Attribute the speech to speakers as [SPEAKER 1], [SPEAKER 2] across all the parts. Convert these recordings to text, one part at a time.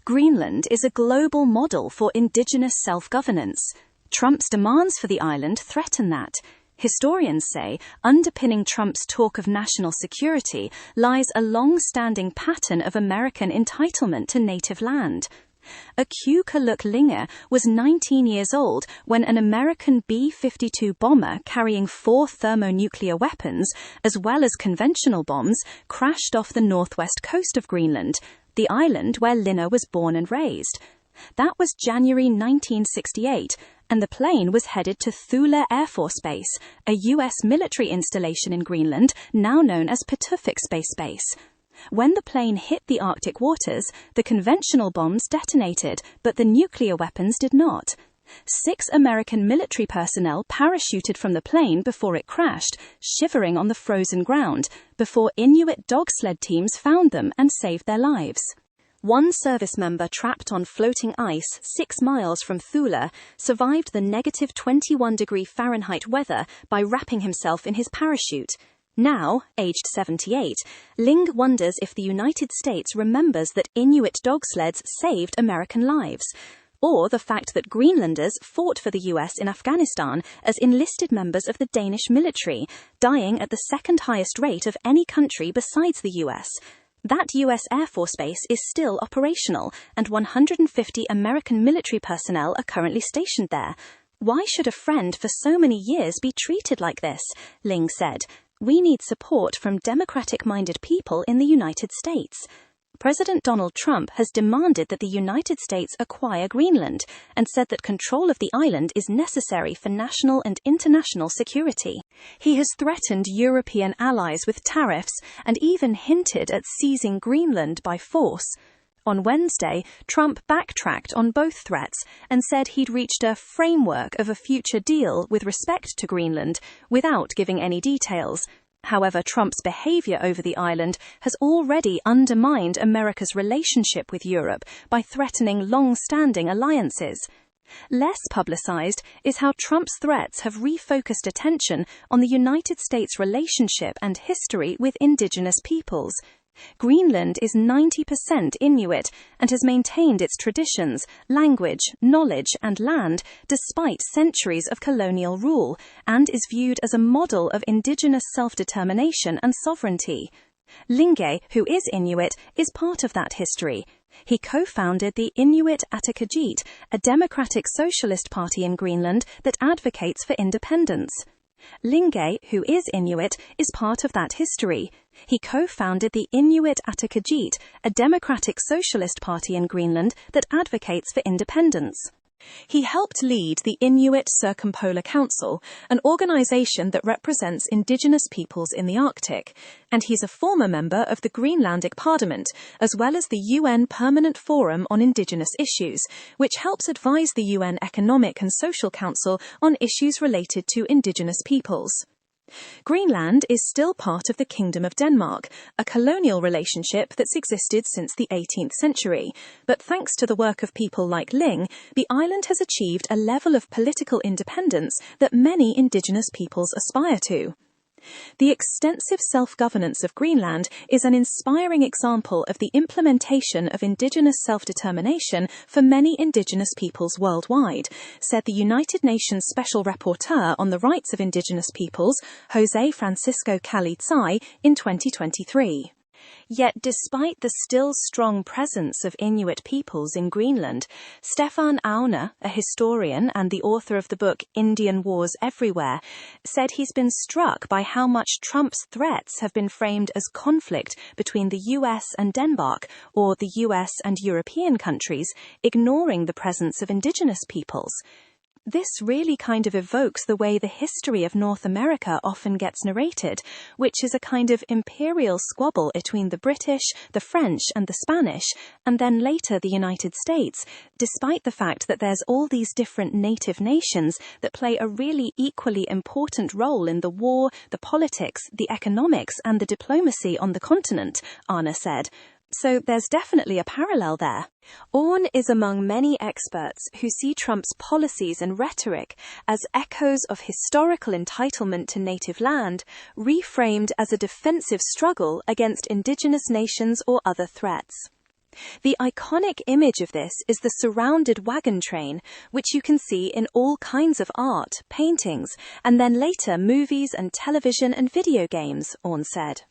[SPEAKER 1] Greenland is a global model for indigenous self-governance. Trump's demands for the island threaten that. Historians say underpinning Trump's talk of national security lies a long-standing pattern of American entitlement to native land. Akhukaluk Linger was 19 years old when an American B-52 bomber carrying 4 thermonuclear weapons, as well as conventional bombs, crashed off the northwest coast of Greenland, the island where Linger was born and raised. That was January 1968, and the plane was headed to Thule Air Force Base, a U.S. military installation in Greenland, now known as Patuxent Space Base. When the plane hit the Arctic waters, the conventional bombs detonated, but the nuclear weapons did not. 6 American military personnel parachuted from the plane before it crashed, shivering on the frozen ground, before Inuit dog sled teams found them and saved their lives. One service member trapped on floating ice 6 miles from Thule survived the negative 21-degree Fahrenheit weather by wrapping himself in his parachute. Now, aged 78, Ling wonders if the United States remembers that Inuit dog sleds saved American lives, or the fact that Greenlanders fought for the US in Afghanistan as enlisted members of the Danish military, dying at the second highest rate of any country besides the US. That US Air Force Base is still operational, and 150 American military personnel are currently stationed there. Why should a friend for so many years be treated like this? Ling said. We need support from democratic-minded people in the United States. President Donald Trump has demanded that the United States acquire Greenland and said that control of the island is necessary for national and international security. He has threatened European allies with tariffs and even hinted at seizing Greenland by force. On Wednesday, Trump backtracked on both threats and said he'd reached a framework of a future deal with respect to Greenland without giving any details. However, Trump's behavior over the island has already undermined America's relationship with Europe by threatening long-standing alliances. Less publicized is how Trump's threats have refocused attention on the United States' relationship and history with indigenous peoples. Greenland is 90% Inuit and has maintained its traditions, language, knowledge, and land despite centuries of colonial rule, and is viewed as a model of indigenous self-determination and sovereignty. Linge, who is Inuit, is part of that history. He co-founded the Inuit Ataqatigiit, a democratic socialist party in Greenland that advocates for independence. Linge, who is Inuit, is part of that history. He co-founded the Inuit Ataqatigiit, a democratic socialist party in Greenland that advocates for independence. He helped lead the Inuit Circumpolar Council, an organization that represents indigenous peoples in the Arctic, and he's a former member of the Greenlandic Parliament, as well as the UN Permanent Forum on Indigenous Issues, which helps advise the UN Economic and Social Council on issues related to indigenous peoples. Greenland is still part of the Kingdom of Denmark, a colonial relationship that's existed since the 18th century, but thanks to the work of people like Ling, the island has achieved a level of political independence that many indigenous peoples aspire to. The extensive self-governance of Greenland is an inspiring example of the implementation of indigenous self-determination for many indigenous peoples worldwide, said the United Nations Special Rapporteur on the Rights of Indigenous Peoples, Jose Francisco Cali-Tsai, in 2023. Yet despite the still strong presence of Inuit peoples in Greenland, Stefan Aune, a historian and the author of the book Indian Wars Everywhere, said he's been struck by how much Trump's threats have been framed as conflict between the US and Denmark, or the US and European countries, ignoring the presence of indigenous peoples. This really kind of evokes the way the history of North America often gets narrated, which is a kind of imperial squabble between the British, the French, and the Spanish, and then later the United States, despite the fact that there's all these different native nations that play a really equally important role in the war, the politics, the economics, and the diplomacy on the continent, Aune said. So there's definitely a parallel there. Aune is among many experts who see Trump's policies and rhetoric as echoes of historical entitlement to native land, reframed as a defensive struggle against indigenous nations or other threats. The iconic image of this is the surrounded wagon train, which you can see in all kinds of art, paintings, and then later movies and television and video games, Orn said.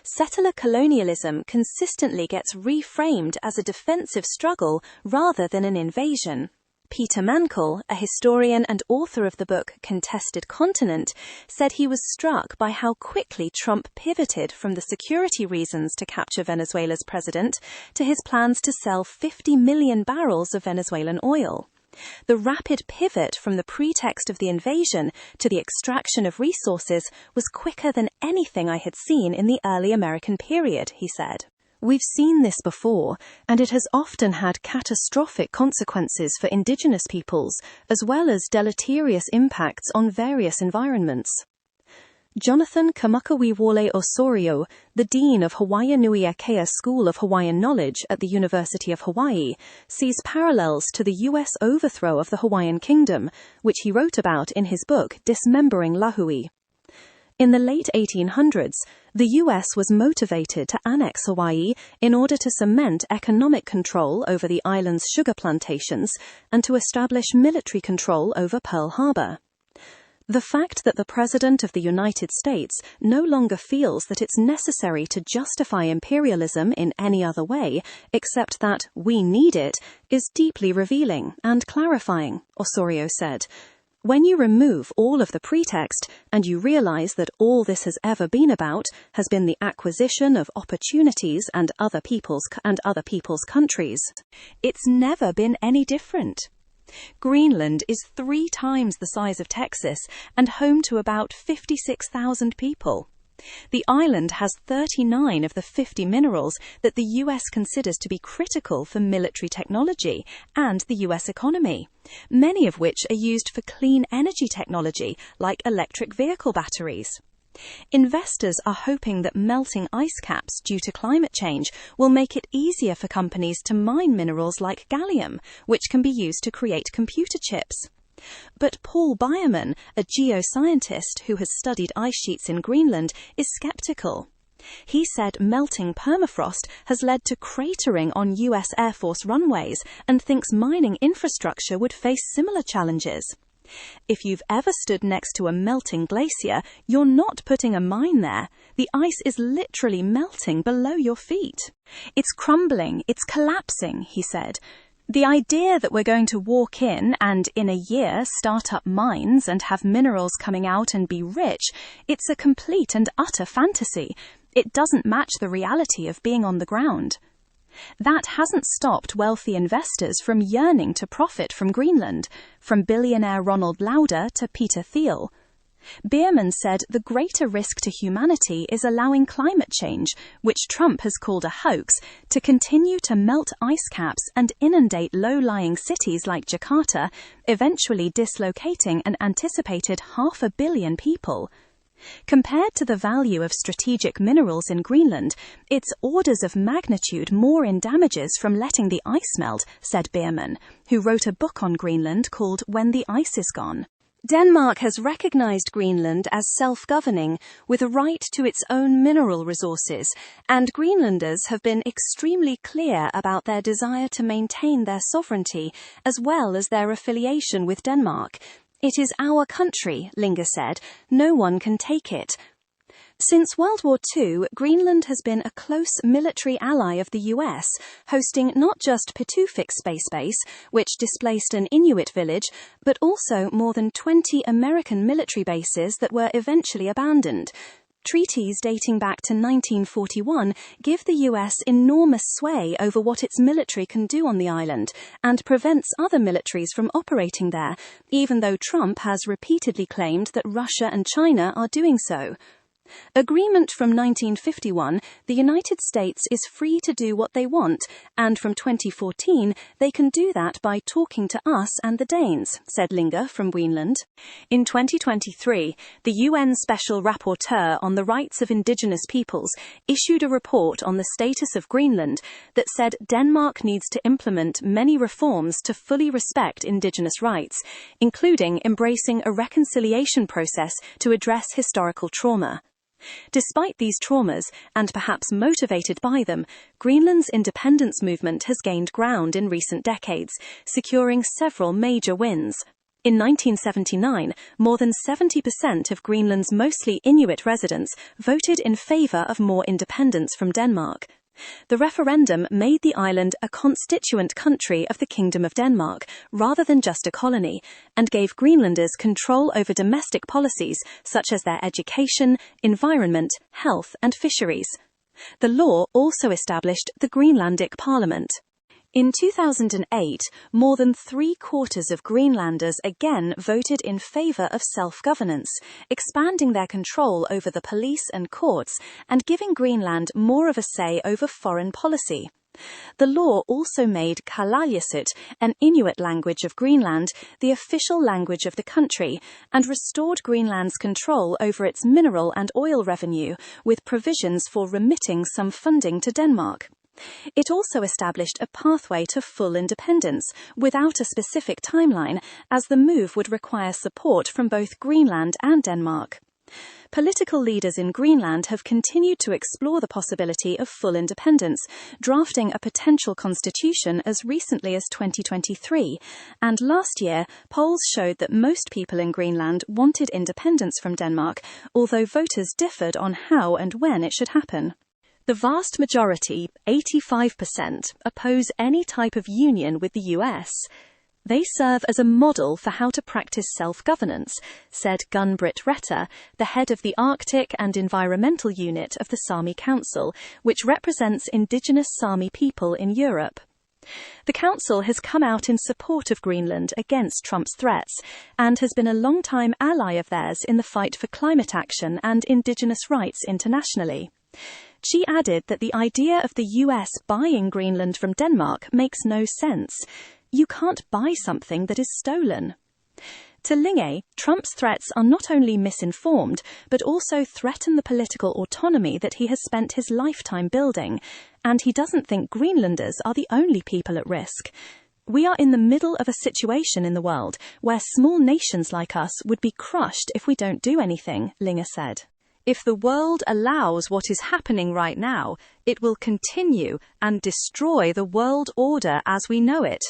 [SPEAKER 1] Settler colonialism consistently gets reframed as a defensive struggle rather than an invasion. Peter Mankell, a historian and author of the book Contested Continent, said he was struck by how quickly Trump pivoted from the security reasons to capture Venezuela's president to his plans to sell 50 million barrels of Venezuelan oil. The rapid pivot from the pretext of the invasion to the extraction of resources was quicker than anything I had seen in the early American period, he said. We've seen this before, and it has often had catastrophic consequences for indigenous peoples, as well as deleterious impacts on various environments. Jonathan Kamakawiwole Osorio, the dean of Hawaii Nui Akea School of Hawaiian Knowledge at the University of Hawaii, sees parallels to the U.S. overthrow of the Hawaiian Kingdom, which he wrote about in his book Dismembering Lahui. In the late 1800s, the U.S. was motivated to annex Hawaii in order to cement economic control over the island's sugar plantations and to establish military control over Pearl Harbor. The fact that the President of the United States no longer feels that it's necessary to justify imperialism in any other way except that we need it is deeply revealing and clarifying, Osorio said. When you remove all of the pretext and you realize that all this has ever been about has been the acquisition of opportunities and other people's countries, it's never been any different. Greenland is 3 times the size of Texas and home to about 56,000 people. The island has 39 of the 50 minerals that the US considers to be critical for military technology and the US economy, many of which are used for clean energy technology like electric vehicle batteries. Investors are hoping that melting ice caps due to climate change will make it easier for companies to mine minerals like gallium, which can be used to create computer chips. But Paul Byerman, a geoscientist who has studied ice sheets in Greenland, is skeptical. He said melting permafrost has led to cratering on US Air Force runways and thinks mining infrastructure would face similar challenges. If you've ever stood next to a melting glacier, you're not putting a mine there. The ice is literally melting below your feet. It's crumbling, it's collapsing, he said. The idea that we're going to walk in and in a year start up mines and have minerals coming out and be rich, it's a complete and utter fantasy. It doesn't match the reality of being on the ground. That hasn't stopped wealthy investors from yearning to profit from Greenland, from billionaire Ronald Lauder to Peter Thiel. Bierman said the greater risk to humanity is allowing climate change, which Trump has called a hoax, to continue to melt ice caps and inundate low-lying cities like Jakarta, eventually dislocating an anticipated 500 million people. Compared to the value of strategic minerals in Greenland, it's orders of magnitude more in damages from letting the ice melt, said Bierman, who wrote a book on Greenland called When the Ice is Gone. Denmark has recognized Greenland as self-governing, with a right to its own mineral resources, and Greenlanders have been extremely clear about their desire to maintain their sovereignty, as well as their affiliation with Denmark. It is our country, Linge said. No one can take it. Since World War II, Greenland has been a close military ally of the US, hosting not just Pituffik Space Base, which displaced an Inuit village, but also more than 20 American military bases that were eventually abandoned. Treaties dating back to 1941 give the US enormous sway over what its military can do on the island and prevents other militaries from operating there, even though Trump has repeatedly claimed that Russia and China are doing so. Agreement from 1951, the United States is free to do what they want, and from 2014, they can do that by talking to us and the Danes, said Linge from Greenland. In 2023, the UN Special Rapporteur on the Rights of Indigenous Peoples issued a report on the status of Greenland that said Denmark needs to implement many reforms to fully respect Indigenous rights, including embracing a reconciliation process to address historical trauma. Despite these traumas, and perhaps motivated by them, Greenland's independence movement has gained ground in recent decades, securing several major wins. In 1979, more than 70% of Greenland's mostly Inuit residents voted in favour of more independence from Denmark. The referendum made the island a constituent country of the Kingdom of Denmark, rather than just a colony, and gave Greenlanders control over domestic policies such as their education, environment, health, and fisheries. The law also established the Greenlandic Parliament. In 2008, more than 3/4 of Greenlanders again voted in favour of self-governance, expanding their control over the police and courts and giving Greenland more of a say over foreign policy. The law also made Kalaallisut, an Inuit language of Greenland, the official language of the country, and restored Greenland's control over its mineral and oil revenue, with provisions for remitting some funding to Denmark. It also established a pathway to full independence, without a specific timeline, as the move would require support from both Greenland and Denmark. Political leaders in Greenland have continued to explore the possibility of full independence, drafting a potential constitution as recently as 2023, and last year, polls showed that most people in Greenland wanted independence from Denmark, although voters differed on how and when it should happen. The vast majority, 85%, oppose any type of union with the US. They serve as a model for how to practice self-governance, said Gun-Britt Retter, the head of the Arctic and Environmental Unit of the Sami Council, which represents Indigenous Sami people in Europe. The Council has come out in support of Greenland against Trump's threats, and has been a long-time ally of theirs in the fight for climate action and Indigenous rights internationally. She added that the idea of the US buying Greenland from Denmark makes no sense. You can't buy something that is stolen. To Linge, Trump's threats are not only misinformed, but also threaten the political autonomy that he has spent his lifetime building, and he doesn't think Greenlanders are the only people at risk. We are in the middle of a situation in the world where small nations like us would be crushed if we don't do anything, Linge said. If the world allows what is happening right now, it will continue and destroy the world order as we know it.